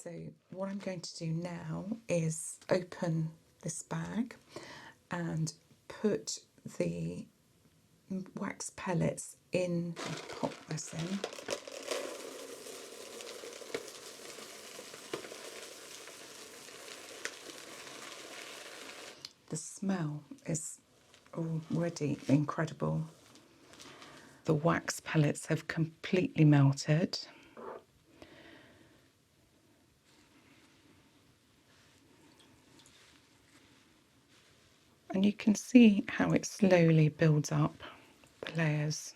So what I'm going to do now is open this bag and put the wax pellets in and pop this in. The smell is already incredible. The wax pellets have completely melted. And you can see how it slowly builds up the layers.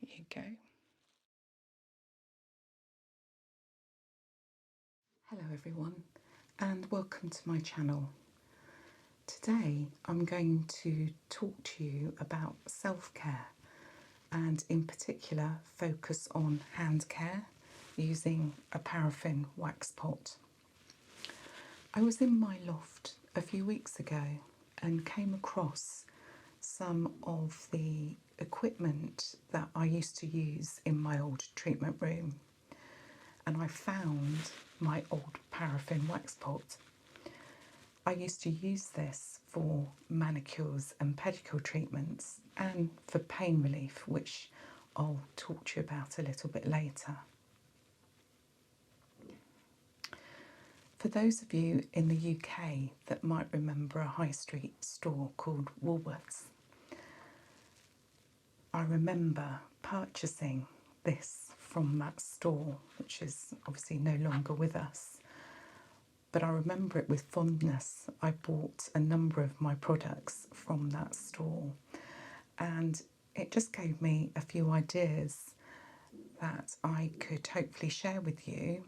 Here you go. Hello everyone and welcome to my channel. Today I'm going to talk to you about self-care and in particular focus on hand care using a paraffin wax pot. I was in my loft a few weeks ago and came across some of the equipment that I used to use in my old treatment room, and I found my old paraffin wax pot. I used to use this for manicures and pedicure treatments and for pain relief, which I'll talk to you about a little bit later. For those of you in the UK that might remember a high street store called Woolworths, I remember purchasing this from that store, which is obviously no longer with us. But I remember it with fondness. I bought a number of my products from that store, and it just gave me a few ideas that I could hopefully share with you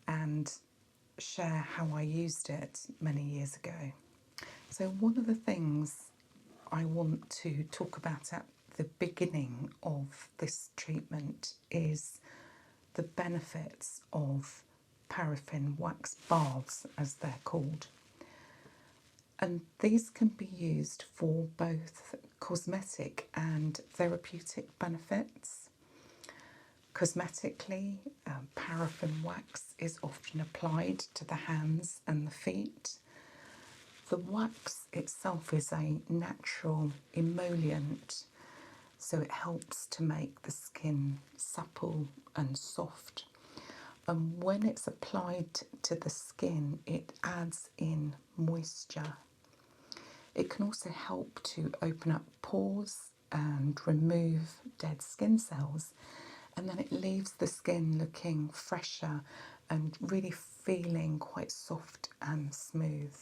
and share how I used it many years ago. So one of the things I want to talk about at the beginning of this treatment is the benefits of paraffin wax baths, as they're called. And these can be used for both cosmetic and therapeutic benefits. Cosmetically, paraffin wax is often applied to the hands and the feet. The wax itself is a natural emollient, so it helps to make the skin supple and soft. And when it's applied to the skin, it adds in moisture. It can also help to open up pores and remove dead skin cells, and then it leaves the skin looking fresher and really feeling quite soft and smooth.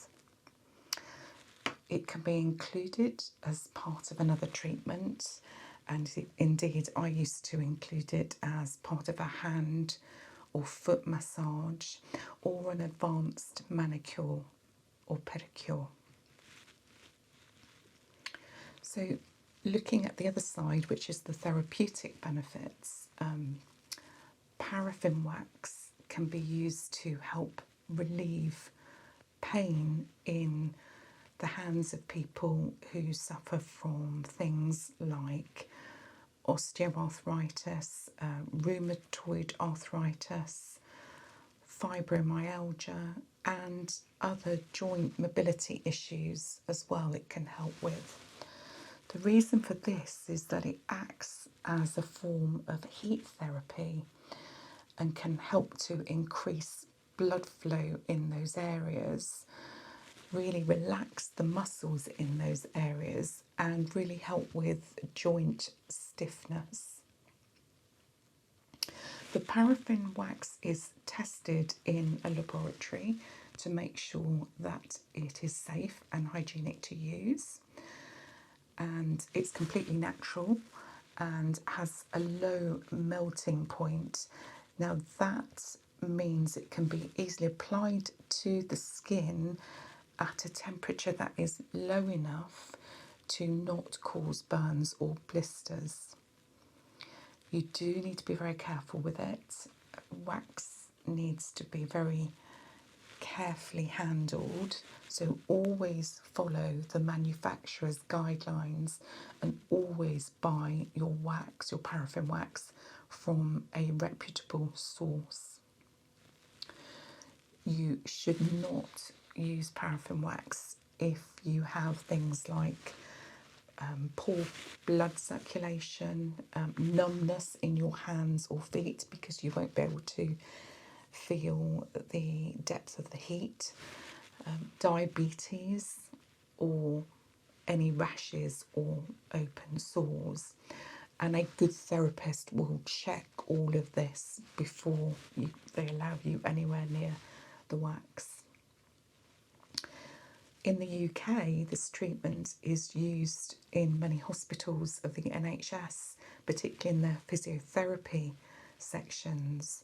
It can be included as part of another treatment, and indeed I used to include it as part of a hand or foot massage or an advanced manicure or pedicure. So looking at the other side, which is the therapeutic benefits, paraffin wax can be used to help relieve pain in the hands of people who suffer from things like osteoarthritis, rheumatoid arthritis, fibromyalgia, and other joint mobility issues as well. It can help with. The reason for this is that it acts as a form of heat therapy and can help to increase blood flow in those areas, really relax the muscles in those areas, and really help with joint stiffness. The paraffin wax is tested in a laboratory to make sure that it is safe and hygienic to use, and it's completely natural and has a low melting point. Now that means it can be easily applied to the skin at a temperature that is low enough to not cause burns or blisters. You do need to be very careful with it. Wax needs to be very carefully handled. So always follow the manufacturer's guidelines and always buy your wax, your paraffin wax, from a reputable source. You should not use paraffin wax if you have things like poor blood circulation, numbness in your hands or feet, because you won't be able to feel the depth of the heat, diabetes, or any rashes or open sores. And a good therapist will check all of this before they allow you anywhere near the wax. In the UK, this treatment is used in many hospitals of the NHS, particularly in the physiotherapy sections.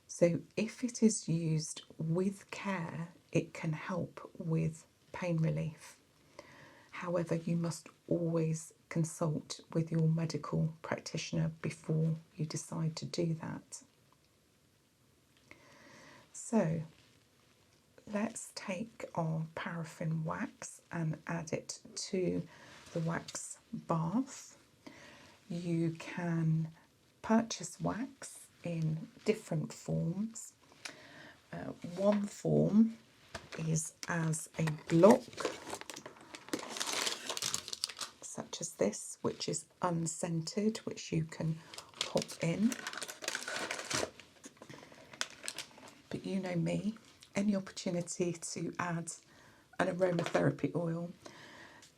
So if it is used with care, it can help with pain relief. However, you must always consult with your medical practitioner before you decide to do that. So let's take our paraffin wax and add it to the wax bath. You can purchase wax in different forms. One form is as a block, such as this, which is unscented, which you can pop in. But you know me, any opportunity to add an aromatherapy oil,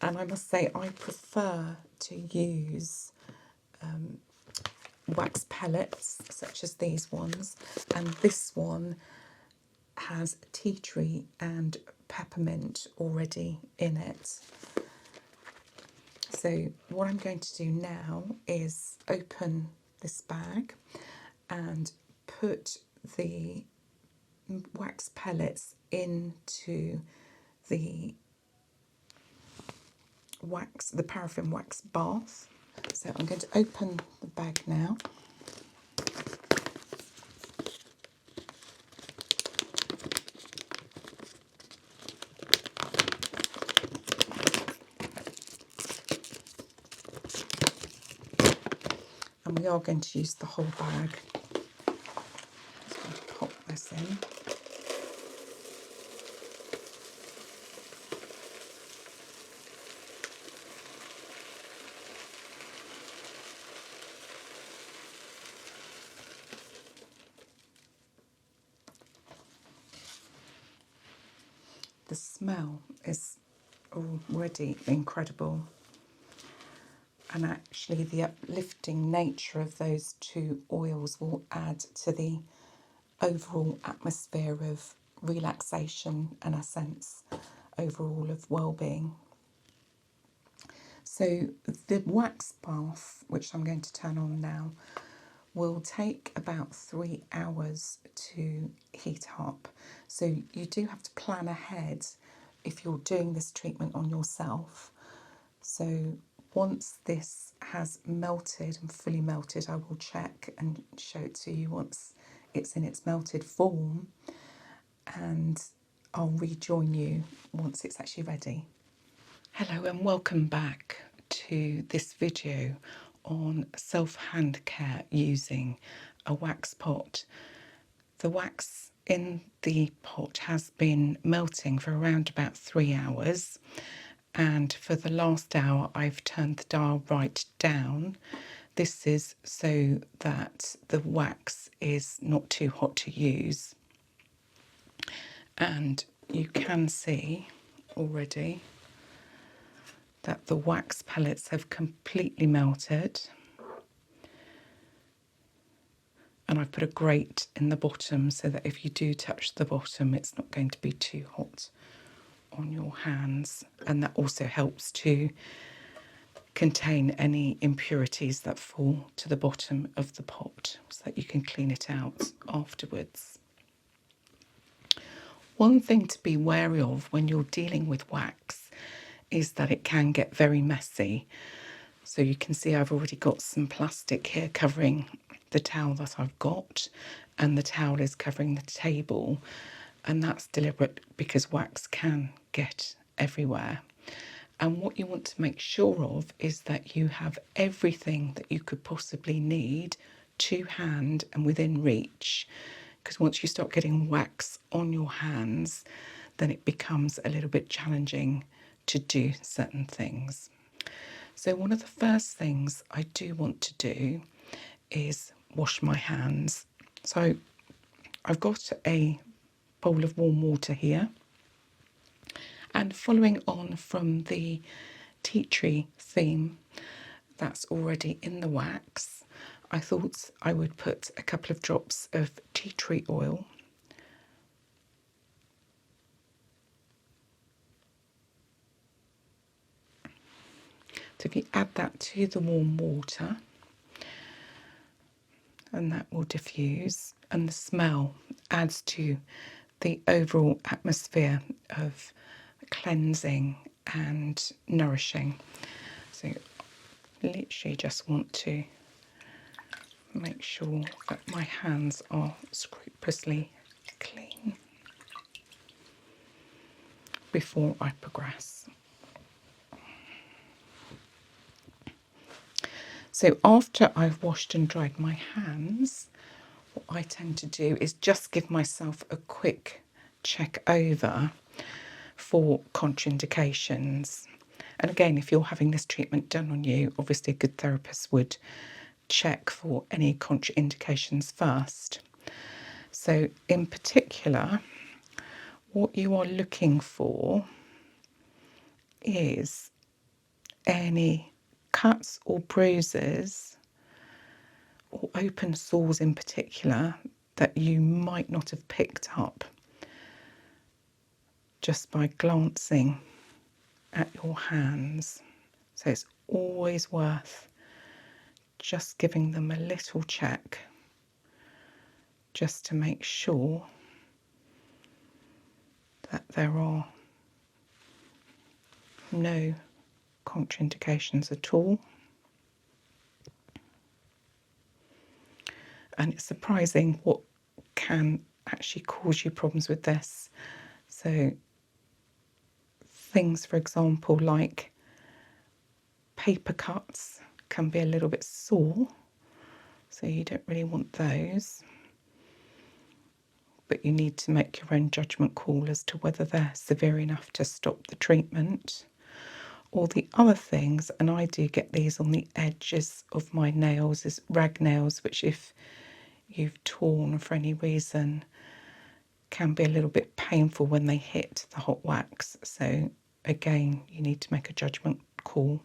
and I must say I prefer to use wax pellets such as these ones, and this one has tea tree and peppermint already in it. So what I'm going to do now is open this bag and put the wax pellets into the paraffin wax bath. So I'm going to open the bag now. And we are going to use the whole bag. Just going to pop this in. The smell is already incredible, and actually the uplifting nature of those two oils will add to the overall atmosphere of relaxation and a sense overall of well-being. So the wax bath, which I'm going to turn on now, will take about 3 hours to heat up. So you do have to plan ahead if you're doing this treatment on yourself. So once this has melted and fully melted, I will check and show it to you once it's in its melted form, and I'll rejoin you once it's actually ready. Hello and welcome back to this video on self-hand care using a wax pot. The wax in the pot has been melting for around about 3 hours, and for the last hour I've turned the dial right down. This is so that the wax is not too hot to use, and you can see already that the wax pellets have completely melted, and I've put a grate in the bottom so that if you do touch the bottom it's not going to be too hot on your hands, and that also helps to contain any impurities that fall to the bottom of the pot so that you can clean it out afterwards. One thing to be wary of when you're dealing with wax is that it can get very messy. So you can see I've already got some plastic here covering the towel that I've got, and the towel is covering the table. and that's deliberate because wax can get everywhere. And what you want to make sure of is that you have everything that you could possibly need to hand and within reach, because once you start getting wax on your hands, then it becomes a little bit challenging to do certain things. So one of the first things I do want to do is wash my hands. So I've got a bowl of warm water here, and following on from the tea tree theme that's already in the wax, I thought I would put a couple of drops of tea tree oil . So if you add that to the warm water, and that will diffuse, and the smell adds to the overall atmosphere of cleansing and nourishing. So literally just want to make sure that my hands are scrupulously clean before I progress. So after I've washed and dried my hands, what I tend to do is just give myself a quick check over for contraindications. And again, if you're having this treatment done on you, obviously a good therapist would check for any contraindications first. So in particular, what you are looking for is any cuts or bruises or open sores in particular that you might not have picked up just by glancing at your hands. So it's always worth just giving them a little check just to make sure that there are no contraindications at all. And it's surprising what can actually cause you problems with this. So things, for example, like paper cuts can be a little bit sore, so you don't really want those. But you need to make your own judgment call as to whether they're severe enough to stop the treatment. Or the other things, and I do get these on the edges of my nails, is rag nails, which if you've torn for any reason can be a little bit painful when they hit the hot wax. So again, you need to make a judgment call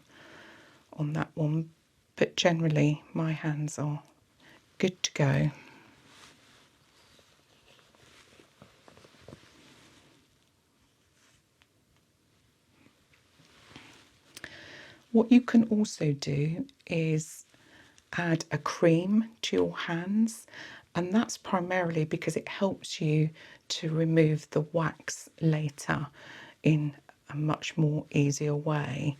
on that one. But generally, my hands are good to go. What you can also do is add a cream to your hands, and that's primarily because it helps you to remove the wax later in a much more easier way.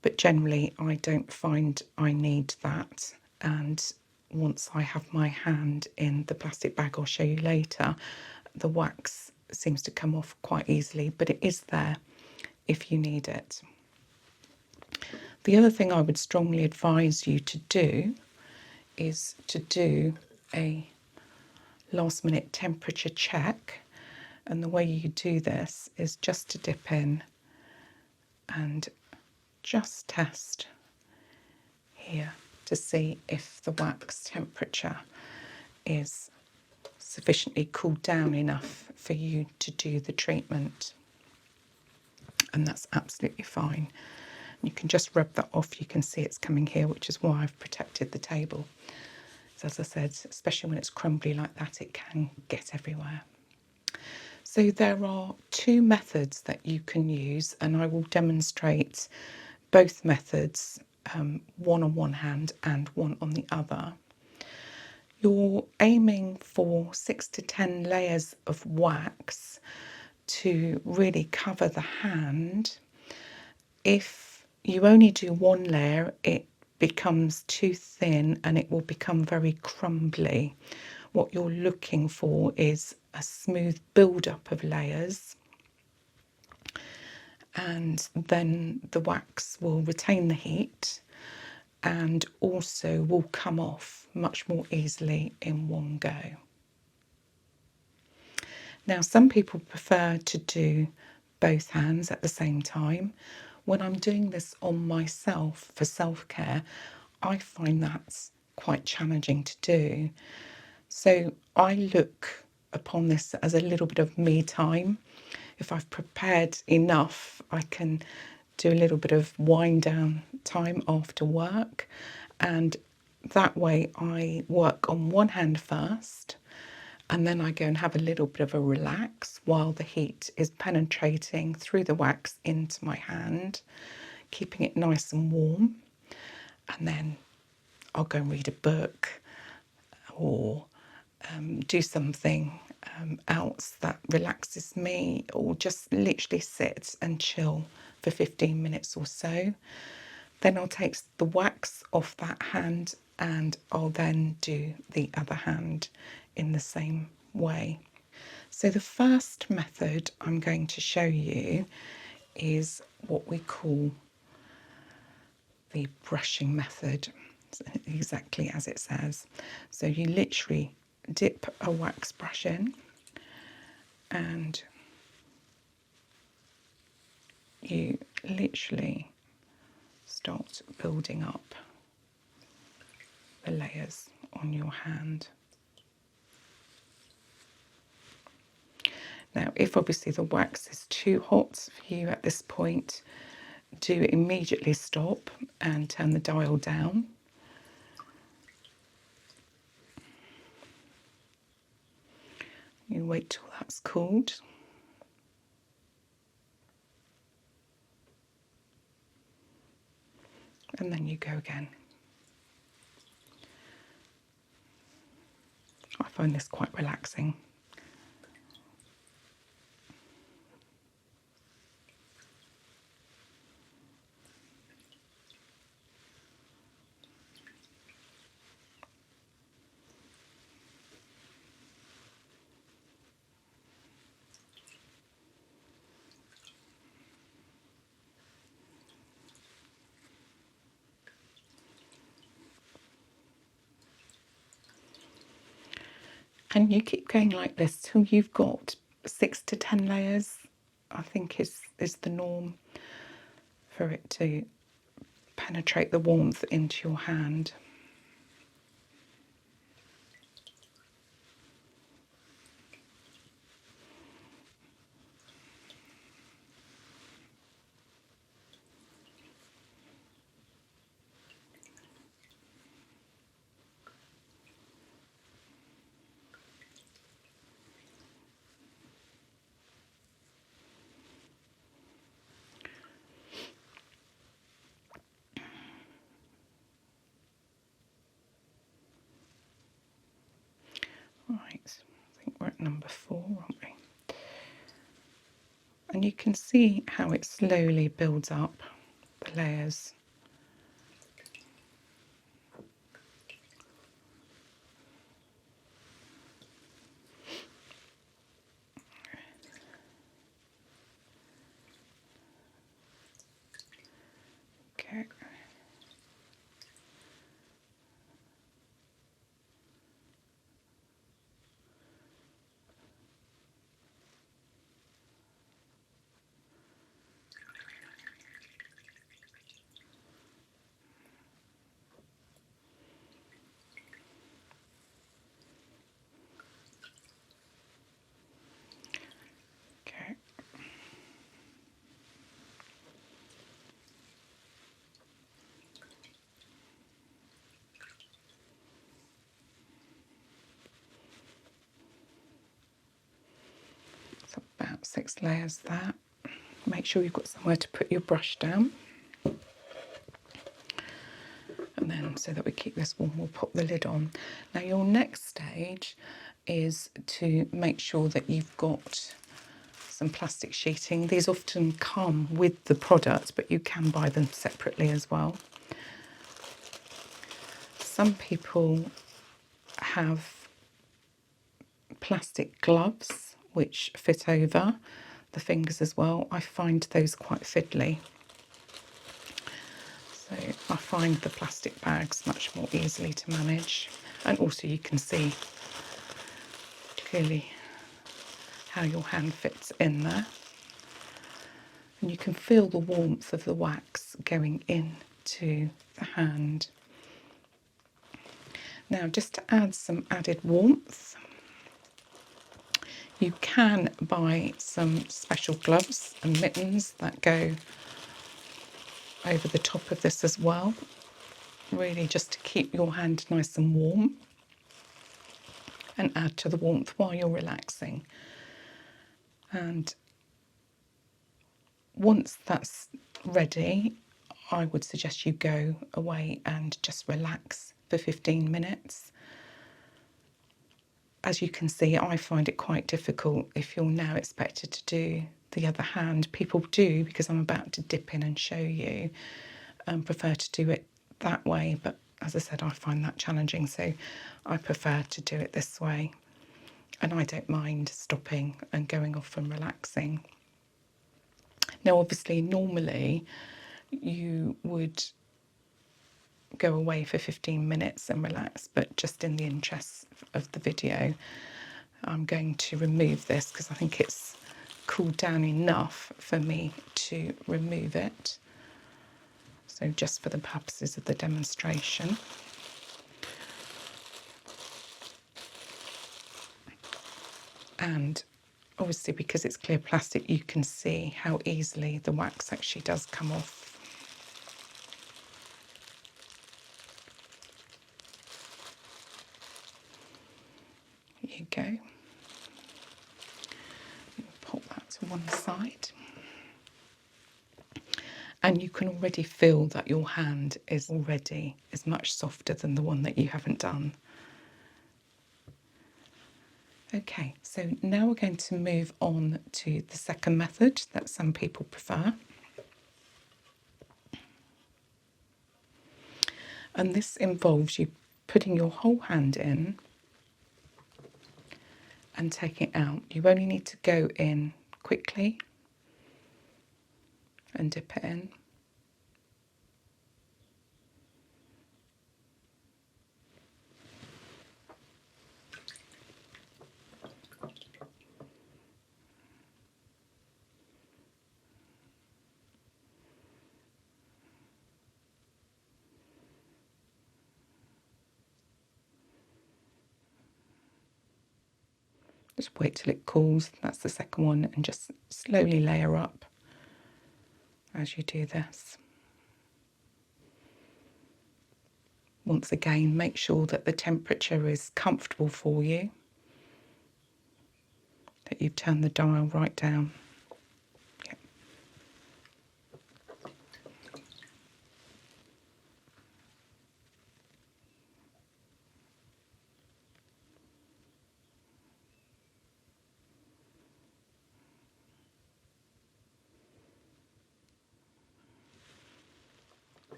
But generally I don't find I need that, and once I have my hand in the plastic bag I'll show you later, the wax seems to come off quite easily, but it is there if you need it. The other thing I would strongly advise you to do is to do a last minute temperature check. And the way you do this is just to dip in and just test here to see if the wax temperature is sufficiently cooled down enough for you to do the treatment. And that's absolutely fine. You can just rub that off. You can see it's coming here, which is why I've protected the table. So as I said, especially when it's crumbly like that, it can get everywhere. So there are two methods that you can use, and I will demonstrate both methods, one on one hand and one on the other. You're aiming for 6 to 10 layers of wax to really cover the hand. If you only do one layer, it becomes too thin and it will become very crumbly. what you're looking for is a smooth build-up of layers, and then the wax will retain the heat and also will come off much more easily in one go. Now, some people prefer to do both hands at the same time. When I'm doing this on myself for self-care, I find that's quite challenging to do. So I look upon this as a little bit of me time. If I've prepared enough, I can do a little bit of wind down time after work, and that way I work on one hand first, and then I go and have a little bit of a relax while the heat is penetrating through the wax into my hand, keeping it nice and warm. And then I'll go and read a book or do something else that relaxes me, or just literally sit and chill for 15 minutes or so. Then I'll take the wax off that hand and I'll then do the other hand in the same way. So the first method I'm going to show you is what we call the brushing method, exactly as it says. So you literally dip a wax brush in and you literally start building up the layers on your hand. Now, if obviously the wax is too hot for you at this point, do immediately stop and turn the dial down. You wait till that's cooled. And then you go again. I find this quite relaxing. And you keep going like this till you've got 6 to 10 layers, I think is the norm for it to penetrate the warmth into your hand. Right, I think we're at number 4, aren't we? And you can see how it slowly builds up the layers. Okay. Okay. So about 6 layers there. Make sure you've got somewhere to put your brush down. And then, so that we keep this warm, we'll pop the lid on. Now your next stage is to make sure that you've got some plastic sheeting. These often come with the product, but you can buy them separately as well. Some people have plastic gloves which fit over the fingers as well. I find those quite fiddly. So I find the plastic bags much more easily to manage. And also you can see clearly how your hand fits in there. And you can feel the warmth of the wax going into the hand. Now, just to add some added warmth, you can buy some special gloves and mittens that go over the top of this as well, really just to keep your hand nice and warm and add to the warmth while you're relaxing. And once that's ready, I would suggest you go away and just relax for 15 minutes. As you can see, I find it quite difficult if you're now expected to do the other hand. People do, because I'm about to dip in and show you, prefer to do it that way. But as I said, I find that challenging, so I prefer to do it this way. And I don't mind stopping and going off and relaxing. Now, obviously, normally you would go away for 15 minutes and relax, but just in the interest of the video, I'm going to remove this because I think it's cooled down enough for me to remove it. So just for the purposes of the demonstration. And obviously, because it's clear plastic, you can see how easily the wax actually does come off. Here you go. Pop that to one side. And you can already feel that your hand is much softer than the one that you haven't done. Okay, so now we're going to move on to the second method that some people prefer. And this involves you putting your whole hand in and taking it out. You only need to go in quickly and dip it in. Just wait till it cools, that's the second one, and just slowly layer up as you do this. Once again, make sure that the temperature is comfortable for you, that you've turned the dial right down. Yep.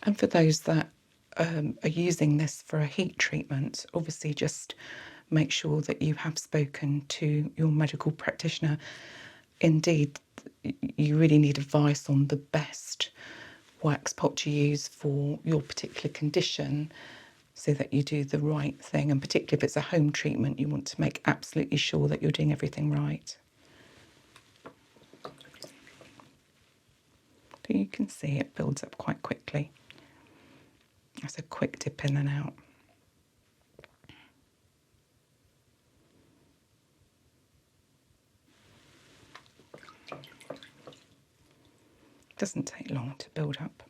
And for those that are using this for a heat treatment, obviously just make sure that you have spoken to your medical practitioner. Indeed, you really need advice on the best wax pot to use for your particular condition so that you do the right thing. And particularly if it's a home treatment, you want to make absolutely sure that you're doing everything right. So you can see it builds up quite quickly. That's a quick dip in and out. Doesn't take long to build up.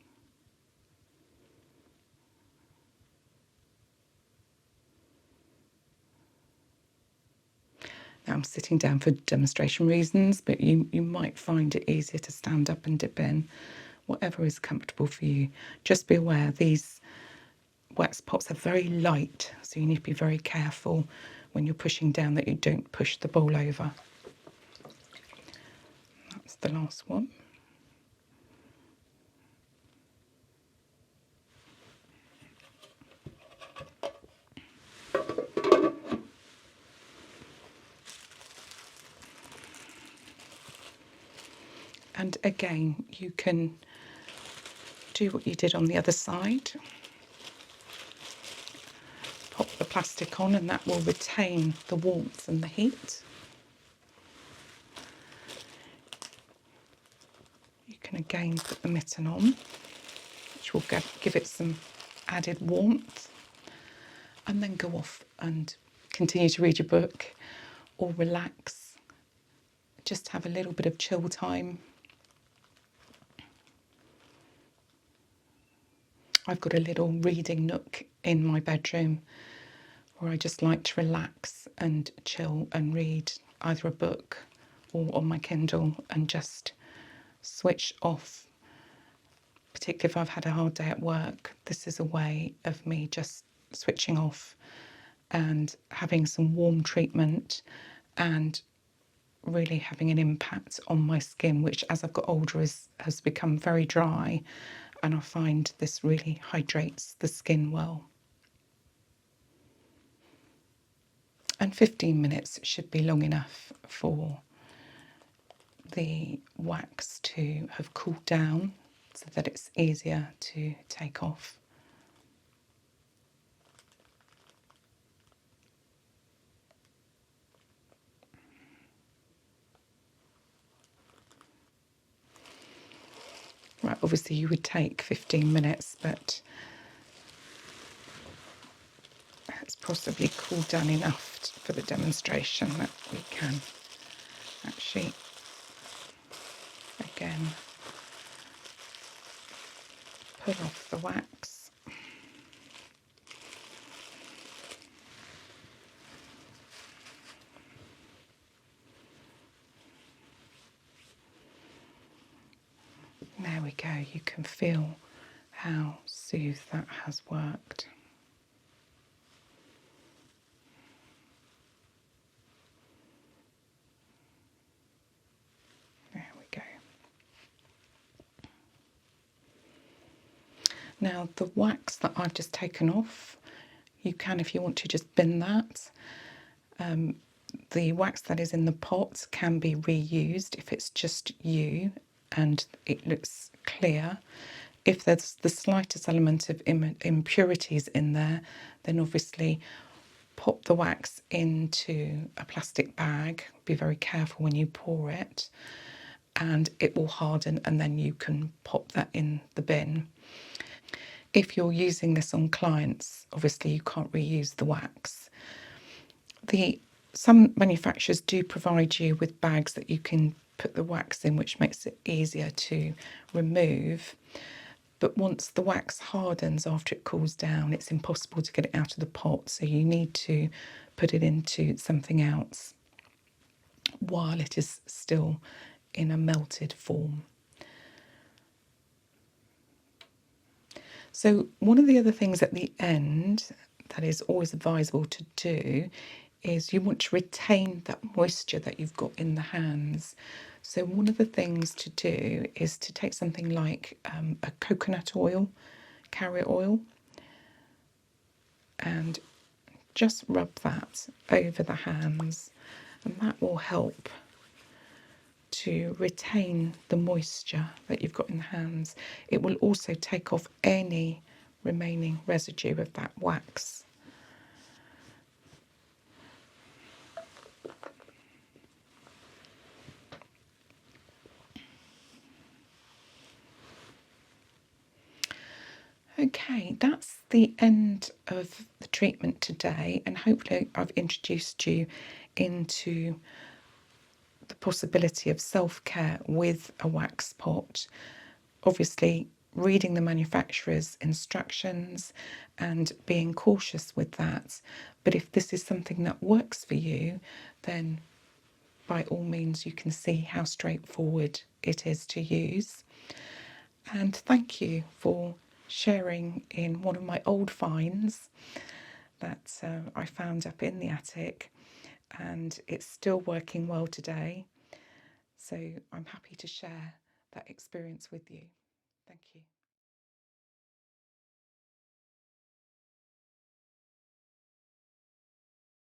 Now I'm sitting down for demonstration reasons, but you might find it easier to stand up and dip in, whatever is comfortable for you. Just be aware these wax pots are very light, so you need to be very careful when you're pushing down that you don't push the bowl over. That's the last one. And again, you can do what you did on the other side. Pop the plastic on and that will retain the warmth and the heat. You can again put the mitten on, which will give it some added warmth, and then go off and continue to read your book or relax. Just have a little bit of chill time. I've got a little reading nook in my bedroom where I just like to relax and chill and read either a book or on my Kindle and just switch off. Particularly if I've had a hard day at work, this is a way of me just switching off and having some warm treatment and really having an impact on my skin, which as I've got older has become very dry, and I find this really hydrates the skin well. And 15 minutes should be long enough for the wax to have cooled down so that it's easier to take off. Right, obviously you would take 15 minutes, but it's possibly cooled down enough for the demonstration that we can actually, again, pull off the wax. There we go, you can feel how smooth that has worked. There we go. Now the wax that I've just taken off, you can, if you want to, just bin that. The wax that is in the pot can be reused if it's just you and it looks clear. If there's the slightest element of impurities in there, then obviously pop the wax into a plastic bag. Be very careful when you pour it, and it will harden, and then you can pop that in the bin. If you're using this on clients, obviously you can't reuse the wax. Some manufacturers do provide you with bags that you can put the wax in, which makes it easier to remove. But once the wax hardens after it cools down, it's impossible to get it out of the pot, so you need to put it into something else while it is still in a melted form. So one of the other things at the end that is always advisable to do is you want to retain that moisture that you've got in the hands. So one of the things to do is to take something like a coconut oil, carrot oil, and just rub that over the hands, and that will help to retain the moisture that you've got in the hands. It will also take off any remaining residue of that wax. Okay, that's the end of the treatment today, and hopefully I've introduced you into the possibility of self-care with a wax pot. Obviously, reading the manufacturer's instructions and being cautious with that. But if this is something that works for you, then by all means you can see how straightforward it is to use. And thank you for sharing in one of my old finds that I found up in the attic, and it's still working well today. So I'm happy to share that experience with you. Thank you.